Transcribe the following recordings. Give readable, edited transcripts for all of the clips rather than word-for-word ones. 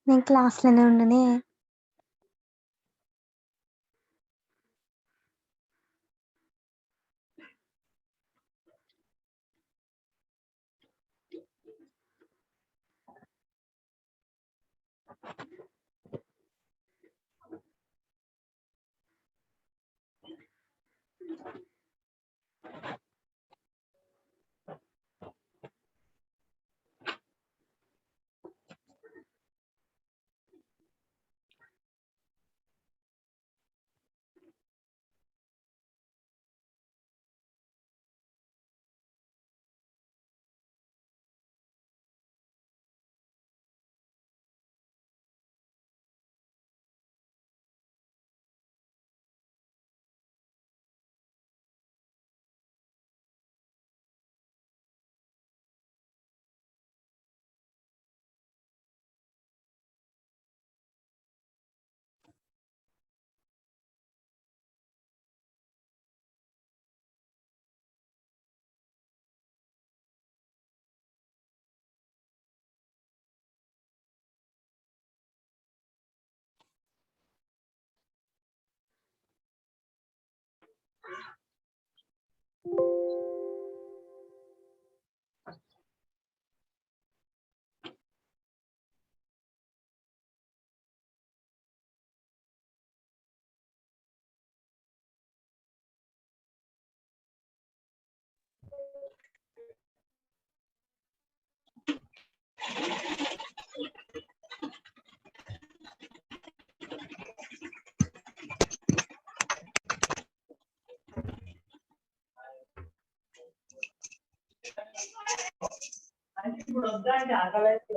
నేను క్లాస్లోనే ఉండనే. ఇప్పుడు వద్దా అంటే ఆకలేదు.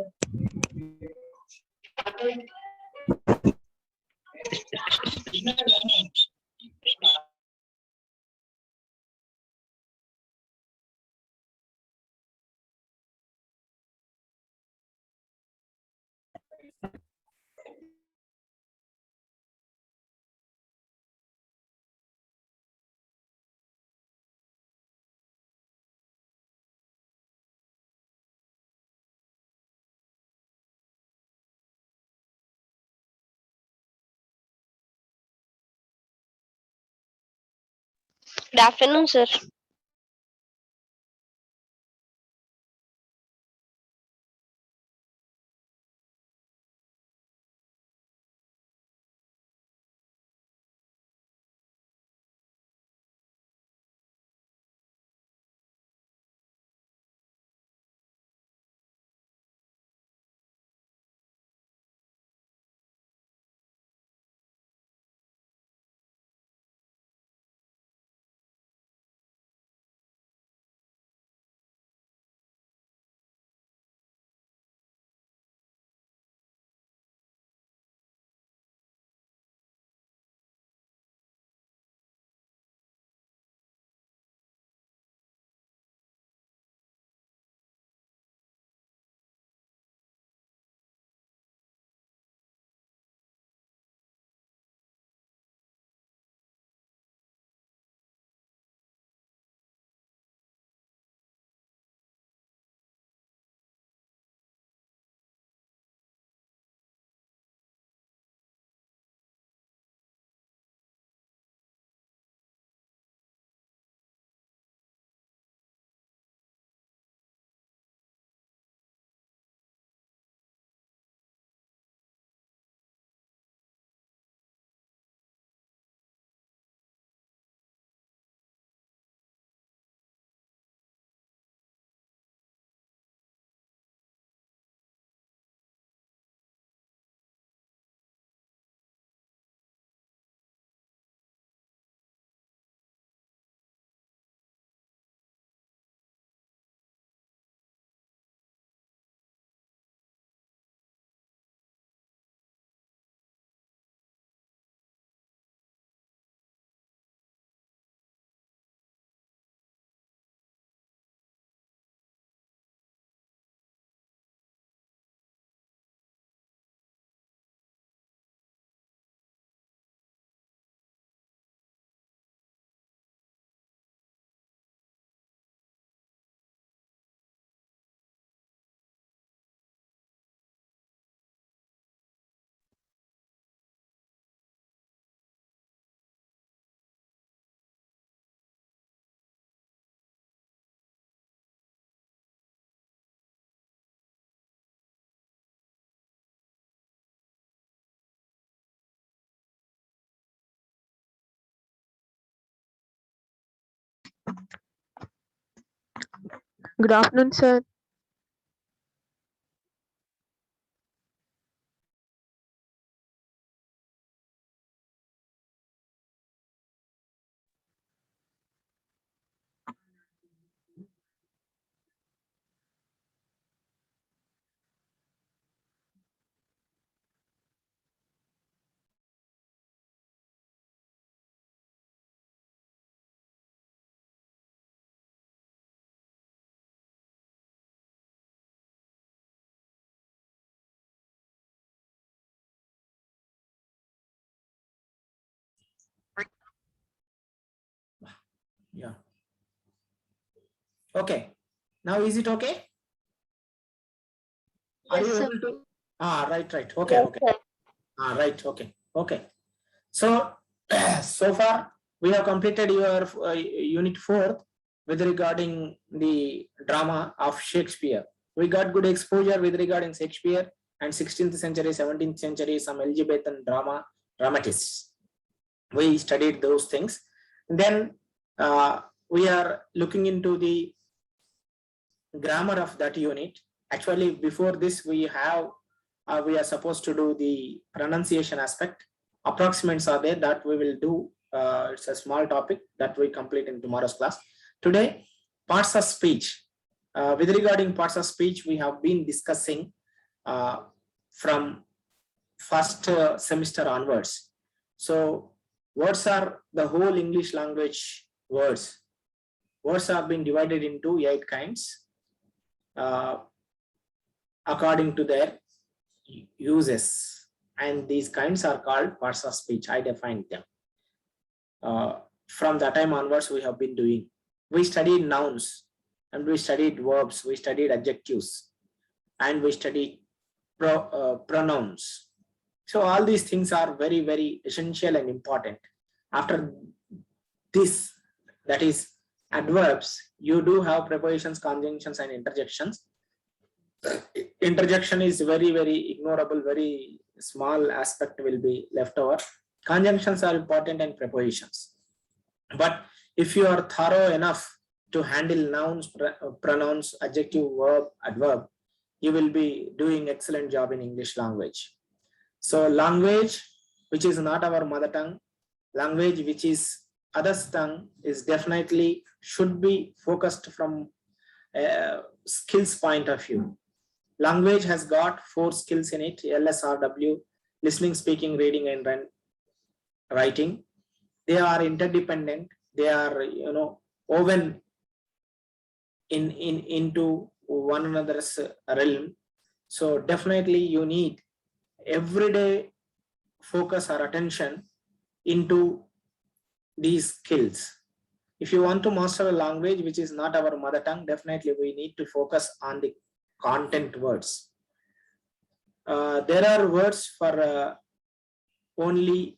Good afternoon, sir. Good afternoon, sir. Yeah. Okay. Now is it okay? Are Yes, you sir. able to? Right. Okay. Yes, Okay. sir. Right. Okay. Okay. So, so far we have completed your unit 4 with regarding the drama of Shakespeare. We got good exposure with regarding Shakespeare and 16th century, 17th century, some Elizabethan dramatists. We studied those things. Then we are looking into the grammar of that unit. Actually, before this, we are supposed to do the pronunciation aspect. Approximates are there that we will do. It's a small topic that we complete in tomorrow's class. Today, parts of speech. With regarding parts of speech, we have been discussing from first semester onwards. So words are the whole English language words. Words have been divided into 8 kinds. According to their uses, and these kinds are called parts of speech. I defined them. From that time onwards, we have been doing. We studied nouns, and we studied verbs, we studied adjectives, and we studied pronouns. So all these things are very, very essential and important. After this, that is adverbs, you do have prepositions, conjunctions, and interjections. Interjection is very, very ignorable, very small aspect will be left over. Conjunctions are important and prepositions. But if you are thorough enough to handle nouns, pronouns, adjective, verb, adverb, you will be doing excellent job in English language. So language, which is not our mother tongue, language which is other's tongue, is definitely should be focused from a skills point of view. Language has got 4 skills in it: LSRW, listening, speaking, reading, and writing. They are interdependent. They are, woven into one another's realm. So definitely you need everyday focus or attention into these skills. If you want to master a language which is not our mother tongue, definitely we need to focus on the content words. There are words for only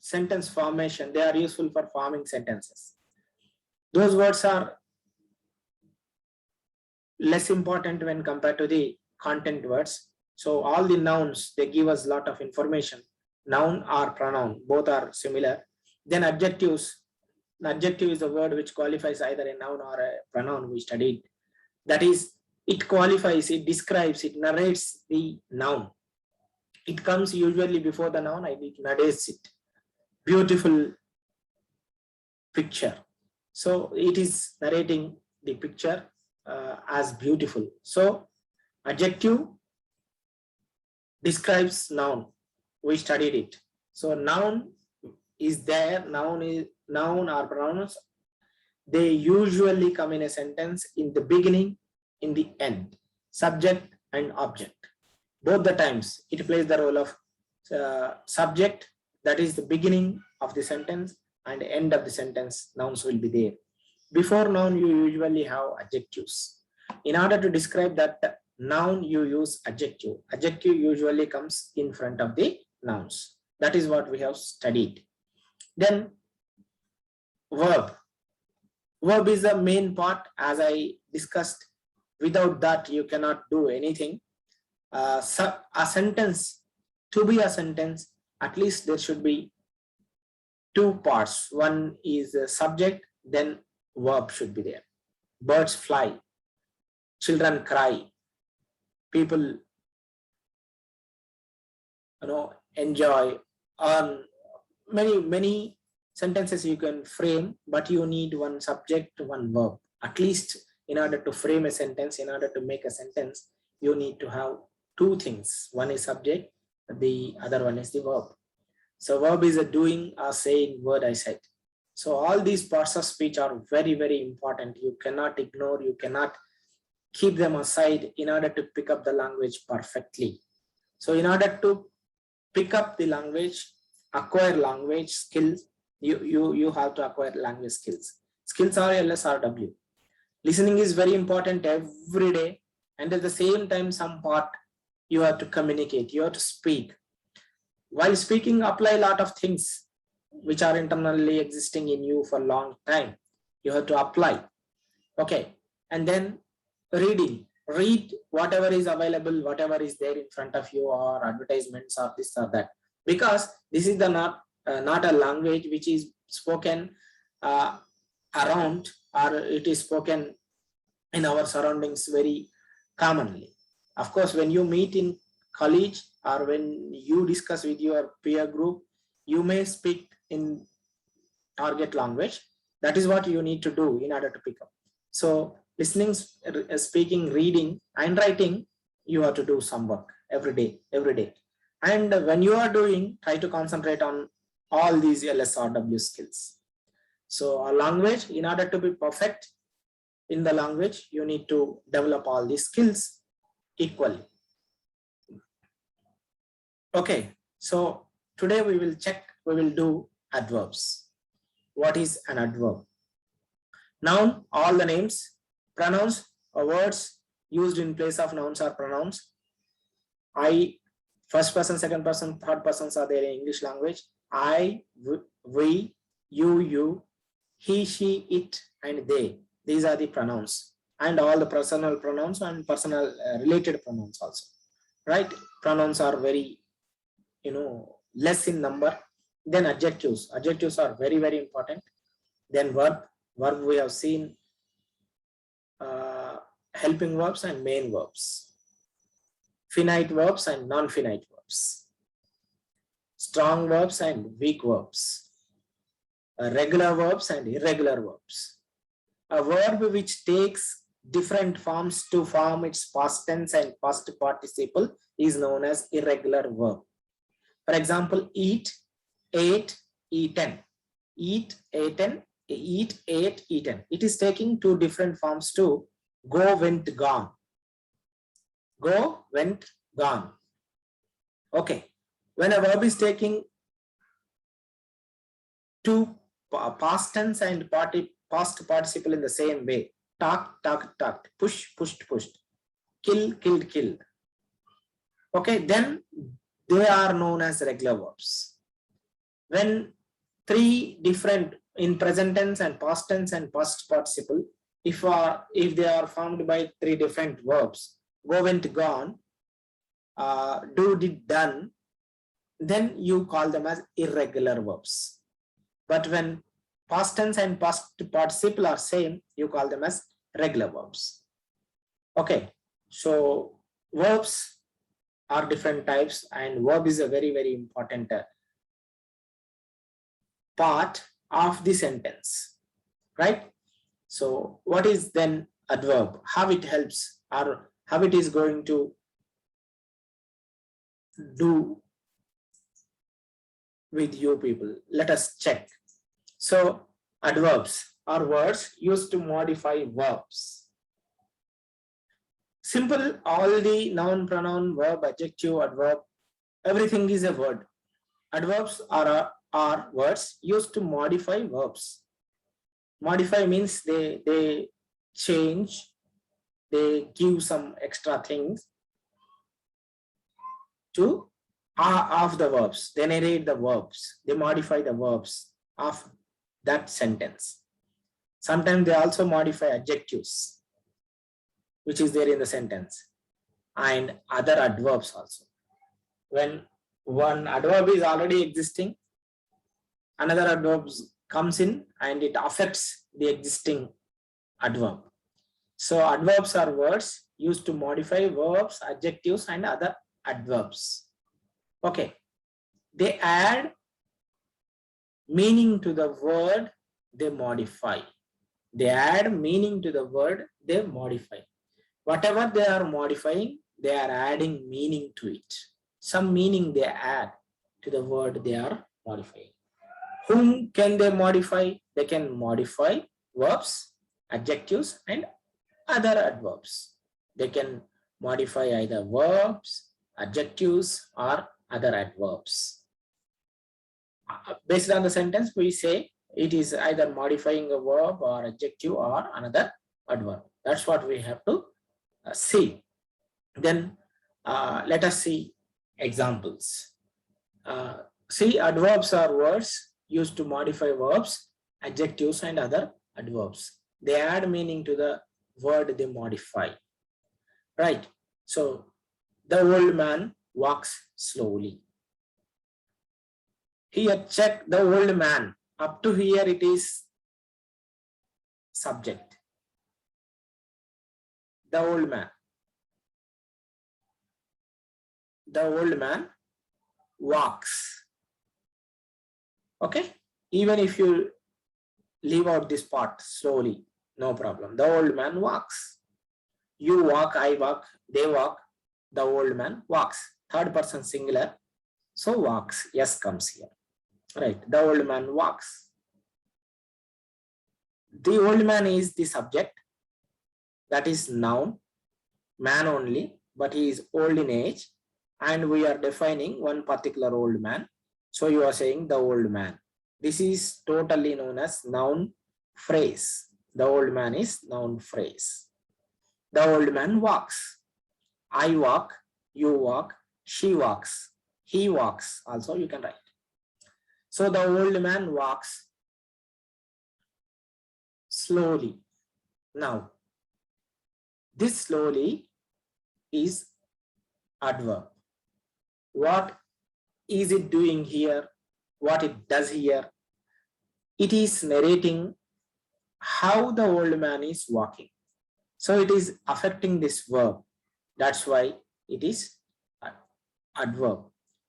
sentence formation. They are useful for forming sentences. Those words are less important when compared to the content words. So all the nouns, they give us a lot of information. Noun or pronoun, both are similar. Then adjectives. An adjective is a word which qualifies either a noun or a pronoun we studied. That is, it qualifies, it describes, it narrates the noun. It comes usually before the noun, it narrates it. Beautiful picture. So it is narrating the picture as beautiful. So adjective describes noun. We studied it. So noun is there. Noun or pronouns. They usually come in a sentence in the beginning, in the end. Subject and object. Both the times it plays the role of subject, that is the beginning of the sentence, and end of the sentence. Nouns will be there. Before noun, you usually have adjectives. In order to describe that noun, you use adjective. Adjective usually comes in front of the nouns. That is what we have studied. Then verb. Verb is the main part, as I discussed. Without that, you cannot do anything. A sentence, to be a sentence, at least there should be 2 parts. One is a subject, then verb should be there. Birds fly, children cry, people enjoy, on many sentences you can frame, but you need one subject, one verb. At least in order to frame a sentence, in order to make a sentence, you need to have two things. One is subject, the other one is the verb. So verb is a doing or saying word, I said. So all these parts of speech are very, very important. You cannot ignore, you cannot keep them aside in order to pick up the language perfectly. So in order to pick up the language, acquire language skills, you have to acquire language skills. Skills are LSRW. Listening is very important every day, and at the same time, some part you have to communicate, you have to speak. While speaking, apply a lot of things which are internally existing in you for a long time. You have to apply. Okay, and then reading. Read whatever is available, whatever is there in front of you, or advertisements or this or that, because this is the not a language which is spoken around, or it is spoken in our surroundings very commonly. Of course, when you meet in college or when you discuss with your peer group, you may speak in target language. That is what you need to do in order to pick up. So listening, speaking, reading, and writing, you have to do some work every day. And when you are doing, try to concentrate on all these LSRW skills. So a language, in order to be perfect in the language, you need to develop all these skills equally. Okay, so today we will do adverbs. What is an adverb? Noun, all the names. Pronouns or words used in place of nouns or pronouns. I, first person, second person, third persons are there in English language. I, we, you, he, she, it, and they. These are the pronouns, and all the personal pronouns and personal related pronouns also. Right? Pronouns are very, less in number. Then adjectives. Adjectives are very, very important. Then verb we have seen. Helping verbs and main verbs, finite verbs and non-finite verbs, strong verbs and weak verbs, regular verbs and irregular verbs. A verb which takes different forms to form its past tense and past participle is known as irregular verb. For example, eat, ate, eaten. Eat, eaten, eat, ate, eaten. It is taking two different forms to go, went, gone. Go, went, gone. Okay. When a verb is taking two past tense and past participle in the same way, talk, talked, talked, push, pushed, pushed, kill, killed, killed. Okay, then they are known as regular verbs. When three different in present tense and past tense and past participle, if they are formed by three different verbs, go, went, gone, do, did, done, then you call them as irregular verbs. But when past tense and past participle are same, you call them as regular verbs. Okay, so verbs are different types, and verb is a very, very important part of the sentence, right? So what is then adverb? How it helps, or how it is going to do with you people? Let us check. So adverbs are words used to modify verbs. Simple, all the noun, pronoun, verb, adjective, adverb, everything is a word. Adverbs are words used to modify verbs. Modify means they change, they give some extra things to of the verbs. They narrate the verbs, they modify the verbs of that sentence. Sometimes they also modify adjectives which is there in the sentence, and other adverbs also. When one adverb is already existing, another adverb comes in and it affects the existing adverb. So adverbs are words used to modify verbs, adjectives, and other adverbs. Okay. They add meaning to the word they modify. They add meaning to the word they modify. Whatever they are modifying, they are adding meaning to it. Some meaning they add to the word they are modifying. Whom can they modify? They can modify verbs, adjectives, and other adverbs. They can modify either verbs, adjectives, or other adverbs. Based on the sentence, we say it is either modifying a verb or adjective or another adverb. That's what we have to see. Then let us see examples. See, adverbs are words used to modify verbs, adjectives, and other adverbs. They add meaning to the word they modify. Right. So the old man walks slowly. Here, check the old man. Up to here, it is subject. The old man. The old man walks. Okay. Even if you leave out this part slowly, no problem. The old man walks. You walk, I walk, they walk. The old man walks. Third person singular. So walks. Yes comes here. Right. The old man walks. The old man is the subject. That is noun. Man only. But he is old in age. And we are defining one particular old man. So you are saying the old man. This is totally known as noun phrase. The old man is noun phrase. The old man walks. I walk, you walk, she walks, he walks. Also you can write. So the old man walks slowly. Now, this slowly is adverb. What is it doing here? What it does here? It is narrating how the old man is walking. So it is affecting this verb. That's why it is adverb.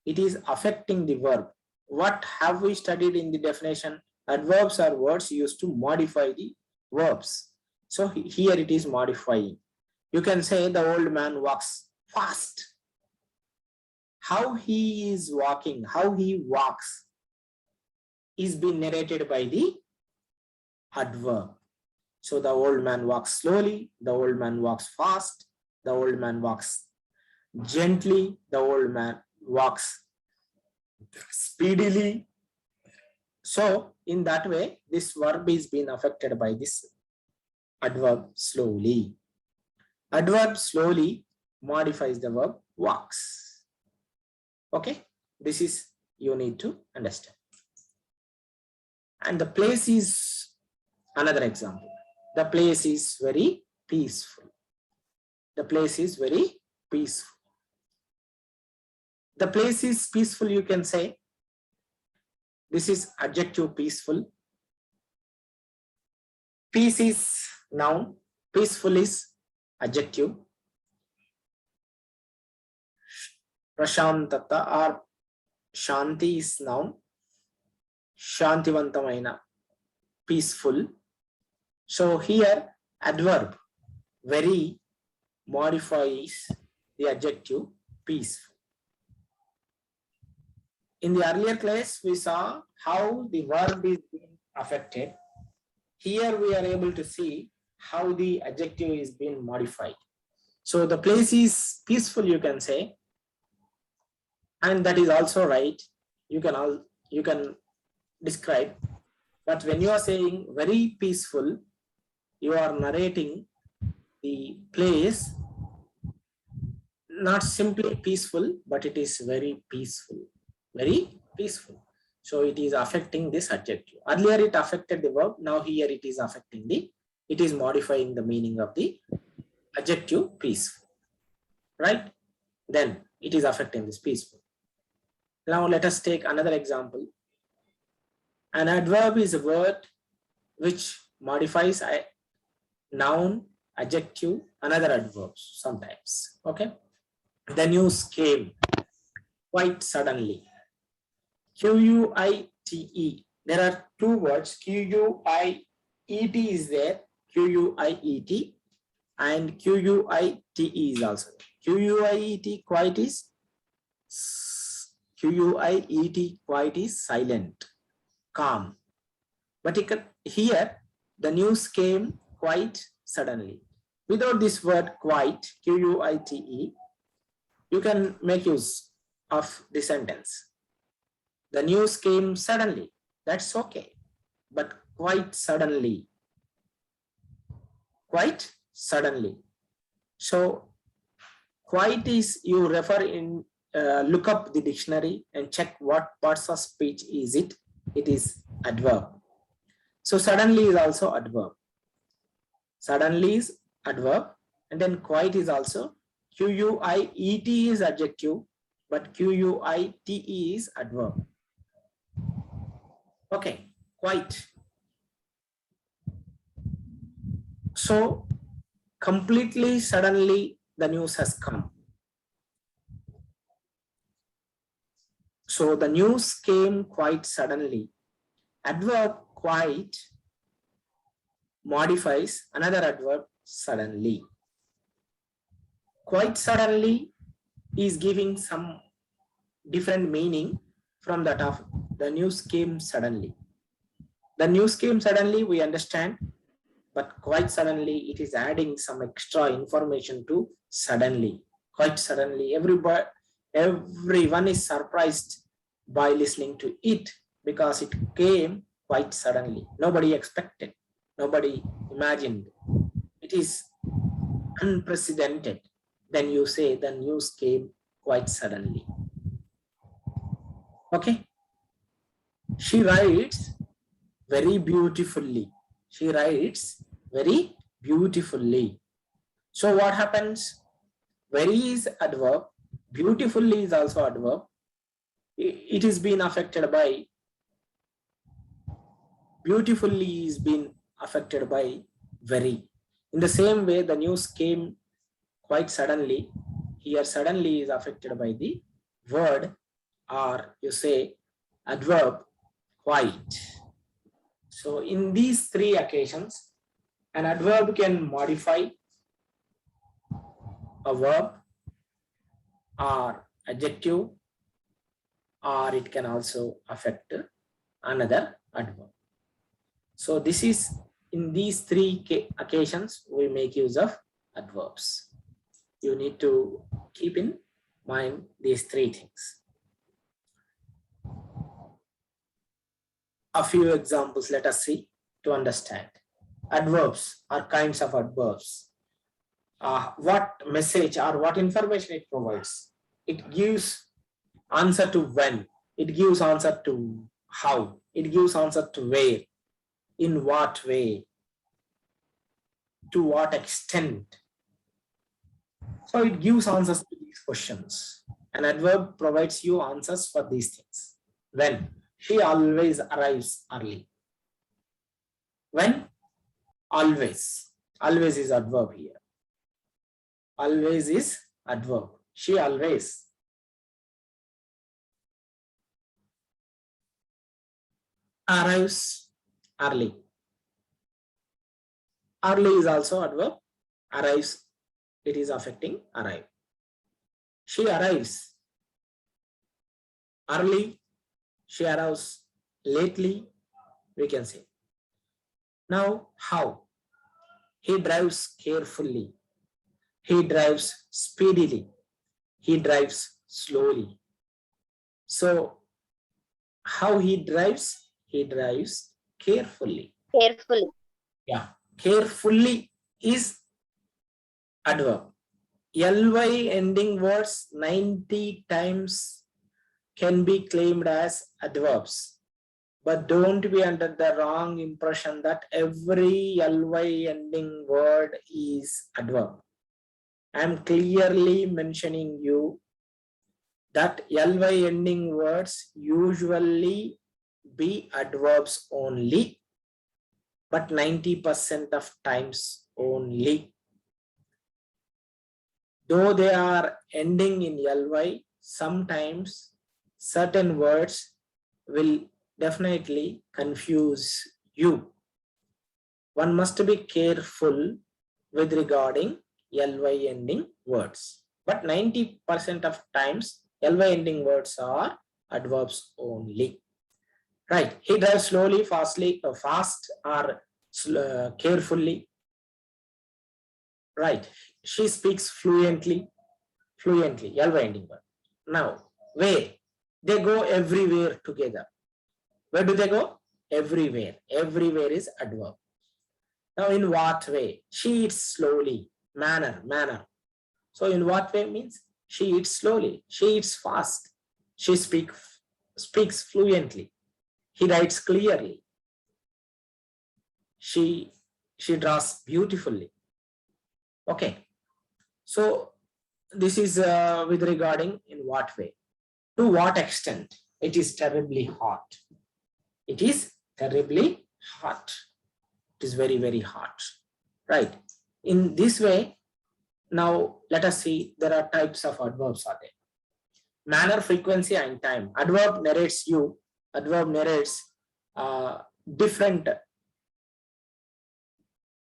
It is affecting the verb. What have we studied in the definition? Adverbs are words used to modify the verbs. So here it is modifying. You can say the old man walks fast. How he is walking, how he walks is being narrated by the adverb. So the old man walks slowly, the old man walks fast, the old man walks gently, the old man walks speedily. So in that way, this verb is being affected by this adverb slowly. Adverb slowly modifies the verb walks. Okay, this is you need to understand. And the place is another example. The place is very peaceful. The place is very peaceful. The place is peaceful, you can say. This is adjective peaceful. Peace is noun. Peaceful is adjective. Prashantata or Shanti is noun. Shantivantamaina, peaceful. So here adverb very modifies the adjective peaceful. In the earlier class, we saw how the verb is being affected. Here we are able to see how the adjective is being modified. So the place is peaceful, you can say, and that is also right. You can describe, but when you are saying very peaceful, you are narrating the place, not simply peaceful, but it is very peaceful, very peaceful. So it is affecting this adjective. Earlier it affected the verb, now here it is affecting it is modifying the meaning of the adjective peaceful, right? Then it is affecting this peaceful. Now let us take another example. An adverb is a word which modifies a noun, adjective, another adverbs sometimes. Okay. The news came quite suddenly. Q-U-I-T-E. There are two words. Q-U-I-E-T is there. Q-U-I-E-T and Q-U-I-T-E is also there. Q-U-I-E-T quite is Q-U-I-E-T quite is silent, calm. But here the news came quite suddenly. Without this word quite, Q-U-I-T-E, you can make use of the sentence. The news came suddenly. That's okay. But quite suddenly. Quite suddenly. So quite is you refer in, look up the dictionary and check what parts of speech is it. It is adverb. So suddenly is also adverb. Suddenly is adverb, and then quite is also Q-U-I-E-T is adjective, but Q-U-I-T-E is adverb. Okay, quite. So completely suddenly the news has come. So the news came quite suddenly. Adverb quite modifies another adverb suddenly. Quite suddenly is giving some different meaning from that of the news came suddenly. The news came suddenly, we understand, but quite suddenly it is adding some extra information to suddenly. Quite suddenly, everyone is surprised by listening to it because it came quite suddenly. Nobody expected, nobody imagined. It is unprecedented. Then you say the news came quite suddenly. Okay. She writes very beautifully. She writes very beautifully. So what happens? Very is adverb. Beautifully is also adverb. It is being affected by, beautifully is being affected by very. In the same way, the news came quite suddenly. Here suddenly is affected by the word, or you say adverb quite. So in these three occasions, an adverb can modify a verb or adjective, or it can also affect another adverb. So this is, in these three occasions we make use of adverbs. You need to keep in mind these three things. A few examples let us see to understand. Adverbs are kinds of adverbs. What message or what information it provides? It gives answer to when, it gives answer to how, it gives answer to where, in what way, to what extent. So it gives answers to these questions. An adverb provides you answers for these things. When? She always arrives early. When? Always. Always is adverb here. Always is adverb. She always. Arrives early. Early is also adverb. Arrives, it is affecting arrive. She arrives early. She arrives lately, we can say. Now, how? He drives carefully. He drives speedily. He drives slowly. So, how he drives? He drives carefully. Carefully. Yeah, carefully is adverb. Ly ending words 90 times can be claimed as adverbs. But don't be under the wrong impression that every ly ending word is adverb. I am clearly mentioning you that ly ending words usually be adverbs only, but 90% of times only. Though they are ending in ly, sometimes certain words will definitely confuse you. One must be careful with regarding ly ending words. But 90% of times ly ending words are adverbs only. Right? He drives slowly, fastly, fast or carefully. Right? She speaks fluently, ly ending word. Now, where? They go everywhere together. Where do they go? Everywhere. Everywhere is adverb. Now, in what way? She eats slowly. Manner. So, in what way means she eats slowly. She eats fast. She speaks fluently. He writes clearly. She draws beautifully. Okay. So, this is with regarding in what way. To what extent? It is terribly hot. It is terribly hot. It is very, very hot. Right. In this way, now let us see there are types of adverbs are there. Manner, frequency, and time. Adverb narrates you. Adverb narrates different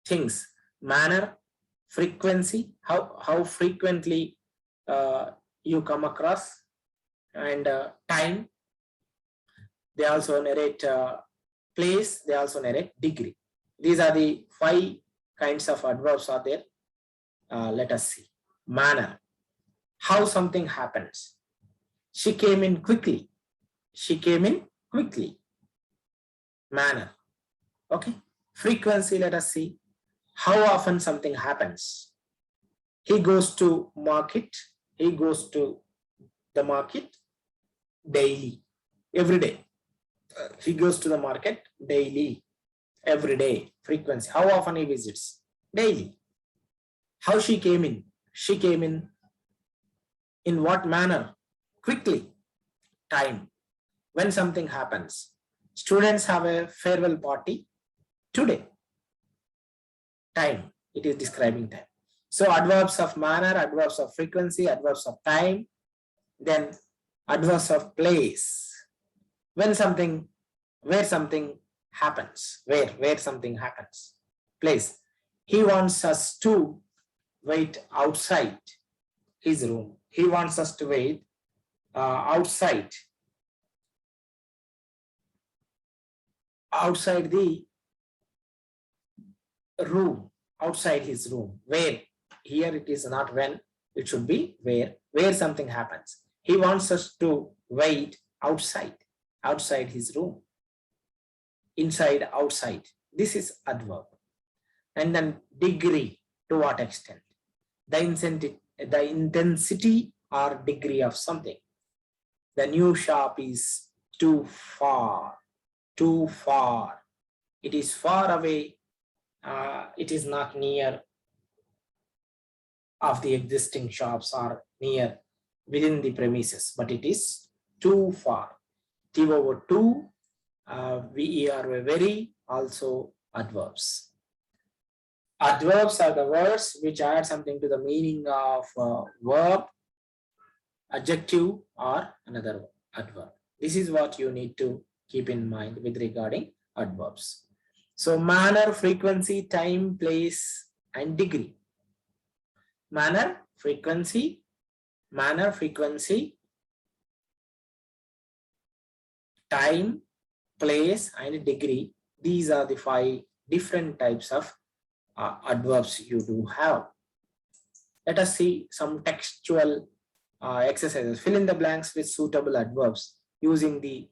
things. Manner, frequency, how frequently you come across, and time. They also narrate place. They also narrate degree. These are the 5 kinds of adverbs are there. Let us see. Manner, how something happens. She came in quickly. She came in quickly. Manner. Okay. Frequency, let us see. How often something happens. He goes to market. He goes to the market daily, every day. He goes to the market daily, every day. Frequency. How often he visits? Daily. How she came in? She came in what manner? Quickly. Time. When something happens. Students have a farewell party today. Time. It is describing time. So adverbs of manner, adverbs of frequency, adverbs of time, then adverbs of place. When something, where something happens. Where something happens. Place. He wants us to wait outside his room. He wants us to wait outside the room, outside his room. Where? Here it is not when, it should be where something happens. He wants us to wait outside his room. Inside, outside. This is adverb. And then degree, to what extent? The intensity or degree of something. The new shop is too far. It is far away. It is not near of the existing shops or near within the premises, but it is too far. T over too, ver very, also adverbs. Adverbs are the words which add something to the meaning of verb, adjective, or another adverb. This is what you need to keep in mind with regarding adverbs. So manner, frequency, time, place, and degree. Manner, frequency, time, place, and degree. These are the 5 different types of adverbs you do have. Let us see some textual exercises. Fill in the blanks with suitable adverbs using the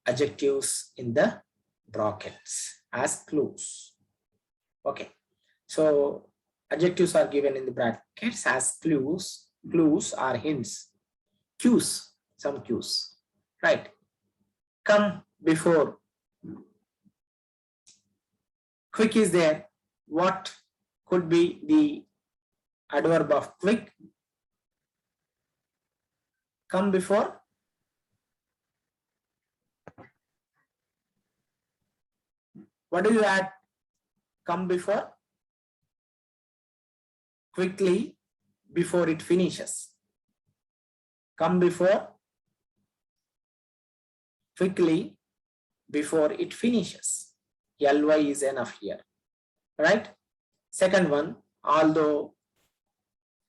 adjectives in the brackets as clues. Okay, so adjectives are given in the brackets as clues. Clues are hints. Cues, some cues. Right. Come before. Quick is there. What could be the adverb of quick? Come before. What do you add? Come before? Quickly before it finishes. Come before? Quickly before it finishes. ly is enough here, right? Second one, although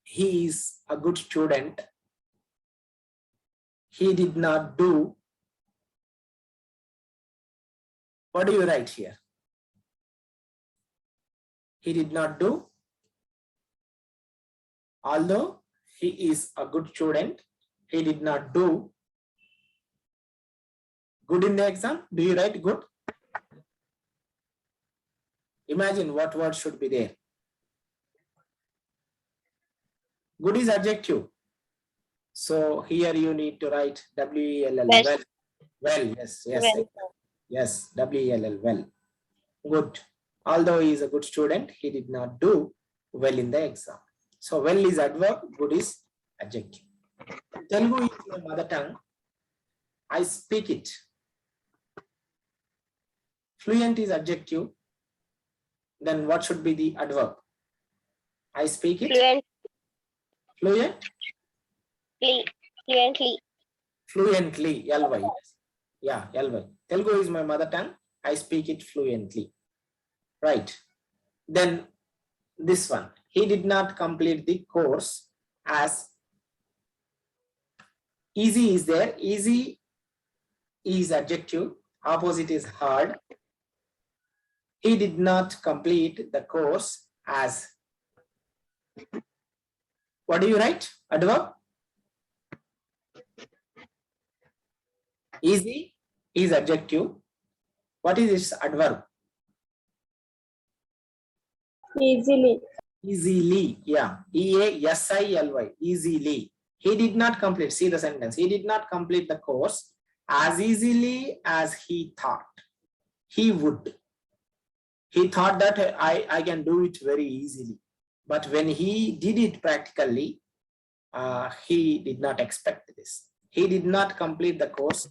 he is a good student, he did not do. What do you write here? He did not do. Although he is a good student, he did not do good in the exam. Do you write good? Imagine what word should be there. Good is adjective. So here you need to write W-E-L-L, well. Well, yes, yes, Well. yes, W-E-L-L, well. Good. Although he is a good student, he did not do well in the exam. So well is adverb, good is adjective. Telugu is my mother tongue. I speak it. Fluent is adjective. Then what should be the adverb? I speak it. Fluent. Fluent? Fluently. Fluently, ly. Yeah, ly. Telugu is my mother tongue. I speak it fluently. Right. Then this one. He did not complete the course as easy is there. Easy is adjective. Opposite is hard. He did not complete the course as. What do you write? Adverb? Easy is adjective. What is its adverb? Easily. Easily. Yeah. E-A-S-I-L-Y. Easily. He did not complete. See the sentence. He did not complete the course as easily as he thought he would. He thought that I can do it very easily. But when he did it practically, he did not expect this. He did not complete the course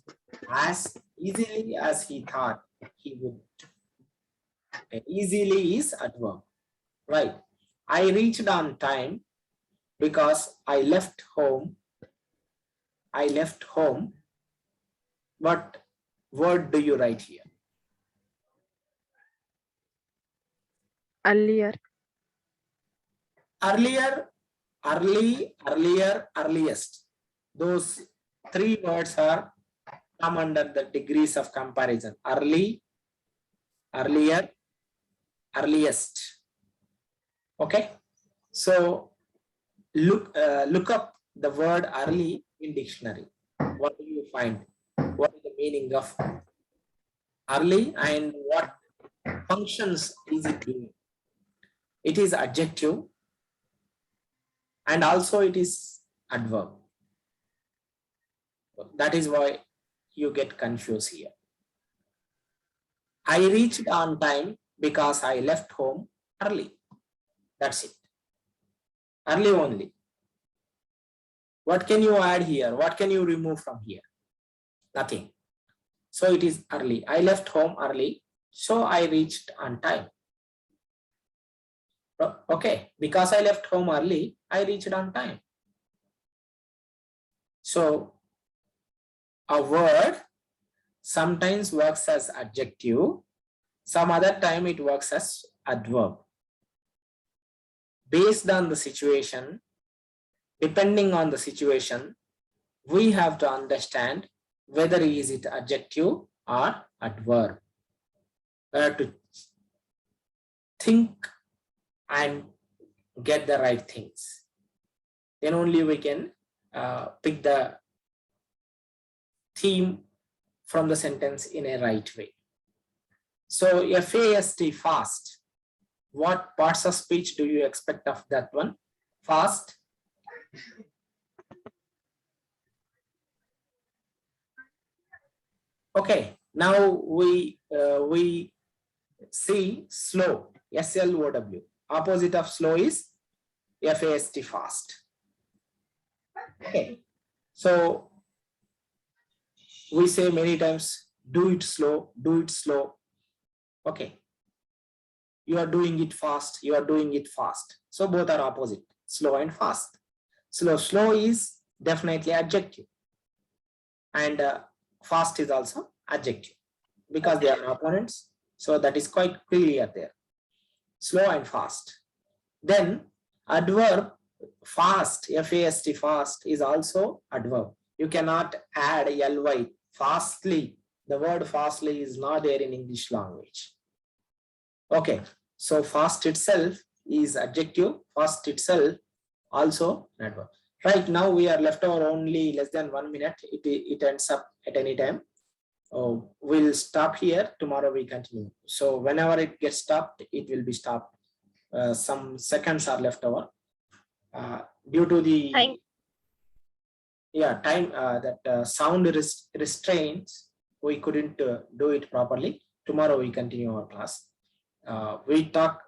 as easily as he thought he would. Easily is adverb. Right. I reached on time because I left home. I left home. What word do you write here? Earlier. Earlier, early, earlier, earliest. Those three words are come under the degrees of comparison. Early, earlier, earliest. Okay. So look up the word early in dictionary. What do you find? What is the meaning of early and what functions is it doing? It is adjective and also it is adverb. That is why you get confused here. I reached on time because I left home early. That's it. Early only. What can you add here? What can you remove from here? Nothing. So it is early. I left home early, so I reached on time. Okay, because I left home early, I reached on time. So a word sometimes works as adjective, some other time it works as adverb. Based on the situation, depending on the situation, we have to understand whether is it adjective or adverb. We have to think and get the right things. Then only we can pick the theme from the sentence in a right way. So FAST, fast. What parts of speech do you expect of that one? Fast. Okay, now we see slow. SLOW. Opposite of slow is FAST, fast. Okay, so we say many times, do it slow, do it slow. Okay. You are doing it fast. You are doing it fast. So both are opposite, slow and fast. Slow is definitely adjective. And fast is also adjective because they are opponents. So that is quite clear there. Slow and fast. Then adverb fast, F-A-S-T, fast is also adverb. You cannot add ly, fastly. The word fastly is not there in English language. Okay, so fast itself is adjective, fast itself also adverb. Right now we are left over only less than 1 minute. It ends up at any time. Oh, we'll stop here. Tomorrow we continue. So whenever it gets stopped, it will be stopped. Some seconds are left over due to the time that sound restraints. We couldn't do it properly. Tomorrow we continue our class. We talk